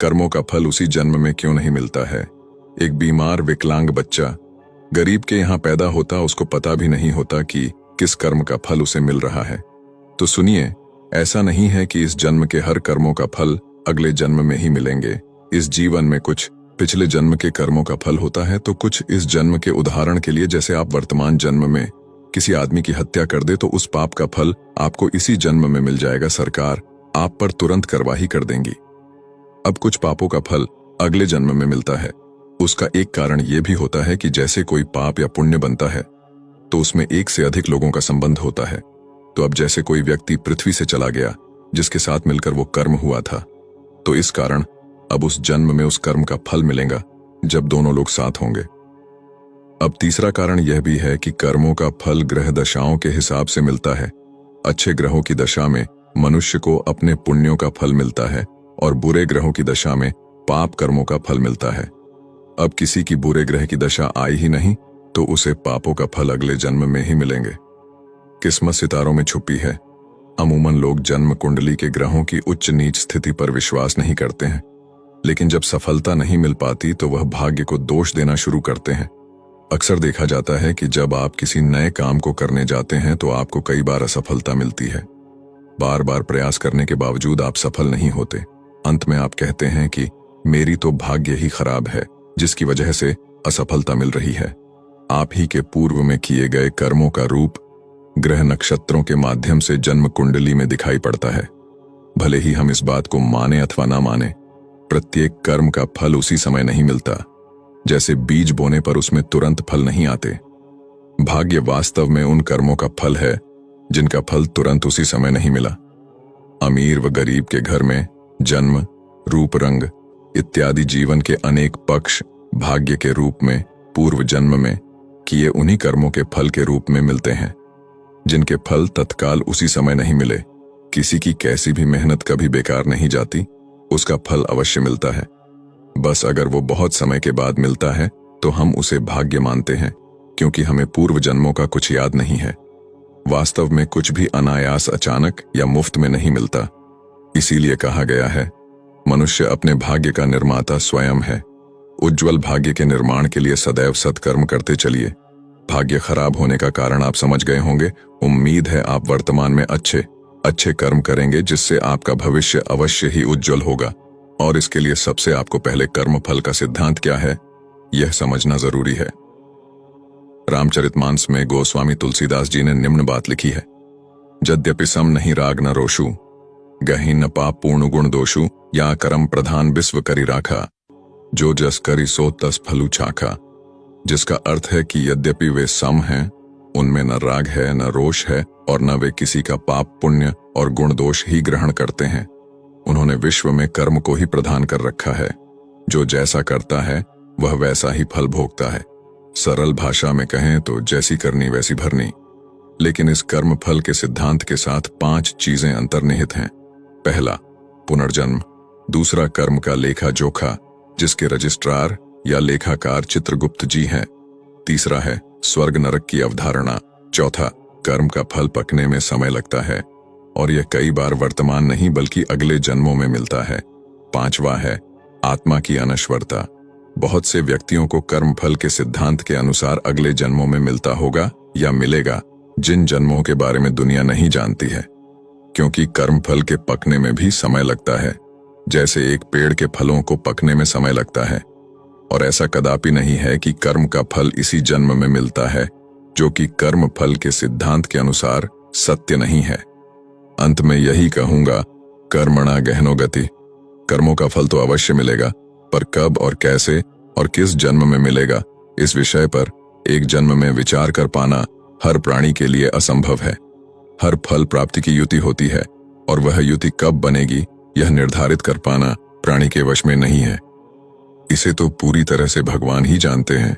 कर्मों का फल उसी जन्म में क्यों नहीं मिलता है। एक बीमार विकलांग बच्चा गरीब के यहाँ पैदा होता, उसको पता भी नहीं होता कि किस कर्म का फल उसे मिल रहा है। तो सुनिए, ऐसा नहीं है कि इस जन्म के हर कर्मों का फल अगले जन्म में ही मिलेंगे। इस जीवन में कुछ पिछले जन्म के कर्मों का फल होता है तो कुछ इस जन्म के। उदाहरण के लिए, जैसे आप वर्तमान जन्म में किसी आदमी की हत्या कर दे तो उस पाप का फल आपको इसी जन्म में मिल जाएगा। सरकार आप पर तुरंत कार्रवाई कर देंगी। अब कुछ पापों का फल अगले जन्म में मिलता है। उसका एक कारण यह भी होता है कि जैसे कोई पाप या पुण्य बनता है तो उसमें एक से अधिक लोगों का संबंध होता है। तो अब जैसे कोई व्यक्ति पृथ्वी से चला गया जिसके साथ मिलकर वो कर्म हुआ था, तो इस कारण अब उस जन्म में उस कर्म का फल मिलेगा जब दोनों लोग साथ होंगे। अब तीसरा कारण यह भी है कि कर्मों का फल ग्रह दशाओं के हिसाब से मिलता है। अच्छे ग्रहों की दशा में मनुष्य को अपने पुण्यों का फल मिलता है और बुरे ग्रहों की दशा में पाप कर्मों का फल मिलता है। अब किसी की बुरे ग्रह की दशा आई ही नहीं तो उसे पापों का फल अगले जन्म में ही मिलेंगे। किस्मत सितारों में छुपी है। अमूमन लोग जन्म कुंडली के ग्रहों की उच्च नीच स्थिति पर विश्वास नहीं करते हैं, लेकिन जब सफलता नहीं मिल पाती तो वह भाग्य को दोष देना शुरू करते हैं। अक्सर देखा जाता है कि जब आप किसी नए काम को करने जाते हैं तो आपको कई बार असफलता मिलती है। बार बार प्रयास करने के बावजूद आप सफल नहीं होते। अंत में आप कहते हैं कि मेरी तो भाग्य ही खराब है जिसकी वजह से असफलता मिल रही है। आप ही के पूर्व में किए गए कर्मों का रूप ग्रह नक्षत्रों के माध्यम से जन्म कुंडली में दिखाई पड़ता है। भले ही हम इस बात को माने अथवा ना माने, प्रत्येक कर्म का फल उसी समय नहीं मिलता। जैसे बीज बोने पर उसमें तुरंत फल नहीं आते। भाग्य वास्तव में उन कर्मों का फल है जिनका फल तुरंत उसी समय नहीं मिला। अमीर व गरीब के घर में जन्म, रूप, रंग इत्यादि जीवन के अनेक पक्ष भाग्य के रूप में पूर्व जन्म में किए उन्हीं कर्मों के फल के रूप में मिलते हैं, जिनके फल तत्काल उसी समय नहीं मिले। किसी की कैसी भी मेहनत कभी बेकार नहीं जाती, उसका फल अवश्य मिलता है। बस अगर वो बहुत समय के बाद मिलता है तो हम उसे भाग्य मानते हैं, क्योंकि हमें पूर्व जन्मों का कुछ याद नहीं है। वास्तव में कुछ भी अनायास, अचानक या मुफ्त में नहीं मिलता। इसीलिए कहा गया है, मनुष्य अपने भाग्य का निर्माता स्वयं है। उज्जवल भाग्य के निर्माण के लिए सदैव सत्कर्म करते चलिए। भाग्य खराब होने का कारण आप समझ गए होंगे। उम्मीद है आप वर्तमान में अच्छे कर्म करेंगे, जिससे आपका भविष्य अवश्य ही उज्जवल होगा। और इसके लिए सबसे आपको पहले कर्म फल का सिद्धांत क्या है, यह समझना जरूरी है। रामचरितमानस में गोस्वामी तुलसीदास जी ने निम्न बात लिखी है, यद्यपि सम नहीं राग न रोषु, गहि न पाप पूर्ण गुण दोषु, या कर्म प्रधान विश्व करी राखा, जो जस करी सो तस फलु चाखा। जिसका अर्थ है कि यद्यपि वे सम हैं, उनमें न राग है, न रोष है, और न वे किसी का पाप पुण्य और गुण दोष ही ग्रहण करते हैं। उन्होंने विश्व में कर्म को ही प्रधान कर रखा है। जो जैसा करता है वह वैसा ही फल भोगता है। सरल भाषा में कहें तो जैसी करनी वैसी भरनी। लेकिन इस कर्म फल के सिद्धांत के साथ 5 चीजें अंतर्निहित हैं। पहला, पुनर्जन्म। दूसरा, कर्म का लेखा जोखा, जिसके रजिस्ट्रार या लेखाकार चित्रगुप्त जी हैं। तीसरा है स्वर्ग नरक की अवधारणा। चौथा, कर्म का फल पकने में समय लगता है और यह कई बार वर्तमान नहीं बल्कि अगले जन्मों में मिलता है। पांचवा है आत्मा की अनश्वरता। बहुत से व्यक्तियों को कर्म फल के सिद्धांत के अनुसार अगले जन्मों में मिलता होगा या मिलेगा, जिन जन्मों के बारे में दुनिया नहीं जानती है, क्योंकि कर्म फल के पकने में भी समय लगता है। जैसे एक पेड़ के फलों को पकने में समय लगता है। और ऐसा कदापि नहीं है कि कर्म का फल इसी जन्म में मिलता है, जो कि कर्म फल के सिद्धांत के अनुसार सत्य नहीं है। अंत में यही कहूंगा, कर्मणा गहनो गति। कर्मों का फल तो अवश्य मिलेगा, पर कब और कैसे और किस जन्म में मिलेगा, इस विषय पर एक जन्म में विचार कर पाना हर प्राणी के लिए असंभव है। हर फल प्राप्ति की युति होती है और वह युति कब बनेगी यह निर्धारित कर पाना प्राणी के वश में नहीं है। इसे तो पूरी तरह से भगवान ही जानते हैं।